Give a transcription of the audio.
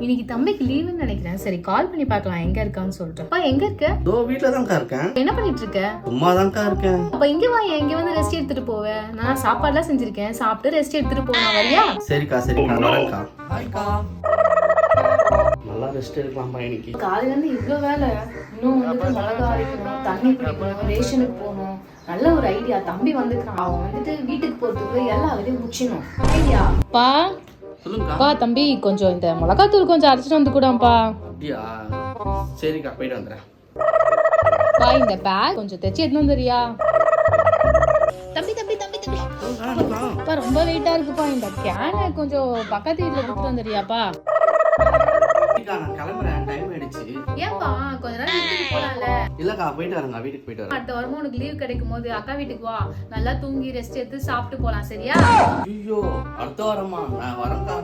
இன்னைக்கு தம்பிக்கு லீவுன்னு நினைக்கிறேன். சரி கால் பண்ணி பார்க்கலாம் எங்க இருக்கான்னு சொல்லிட்டு. அப்பா எங்க இருக்க? தோ வீட்ல தான்க்கா இருக்கேன். என்ன பண்ணிட்டு இருக்க? சும்மா தான்க்கா இருக்கேன். அப்ப இங்க வா, இங்க வந்து ரெஸ்ட் எடுத்துட்டு போவேன். நான் சாப்பாடுலாம் செஞ்சிருக்கேன், சாப்பிட்டு ரெஸ்ட் எடுத்துட்டு போலாம். வரியா? சரிக்கா வரேன்க்கா. ஹாய்க்கா. நல்லா ரெஸ்ட் எடுக்கலாம்ப்பா இன்னைக்கு. காலையில இருந்து இவ்வளவு வேலை. இன்னும் வந்துட்டு மிளகா அரைக்கணும், தண்ணி பிடிக்கணும், ரேஷனுக்கு போகணும். நல்ல ஒரு ஐடியா. தம்பி வந்துக்கிறான், அவன் வந்துட்டு வீட்டுக்கு போறதுக்குள்ள எல்லா வேலையும் முடிச்சிடணும். ஐடியா பா. சொல்லுங்கக்கா. தம்பி கொஞ்சம் இந்த மிளகாத்தூள் கொஞ்சம் அரைச்சிட்டு வந்து கூடப்பா. அப்படியா? சரிக்கா போயிட்டு வந்துடுறேன். பா இந்த பேக் கொஞ்சம் தைச்சு எடுத்து வந்துறியா? தம்பி தம்பி தம்பி தம்பி பா ரொம்ப வெயிட்டா இருக்குப்பா. இந்த கேனை கொஞ்சம் பக்கத்து வீட்டுல கொடுத்துட்டு வந்துறியாப்பா? நான் கிளம்புறேன், டைம் ஆயிடுச்சு. ஏன்பா கொஞ்ச நேரம் வீட்டுக்கு போலாம்ல? இல்லக்கா போயிட்டு வரேங்க, வீட்டுக்கு போயிட்டு வரேன். அடுத்த வாரமும் உனக்கு லீவ் கிடைக்கும் போது அக்கா வீட்டுக்கு வா, நல்லா தூங்கி ரெஸ்ட் எடுத்து சாப்பிட்டு போலாம். சரியா? ஐயோ அடுத்த வாரமா? நான் வரேன்க்கா.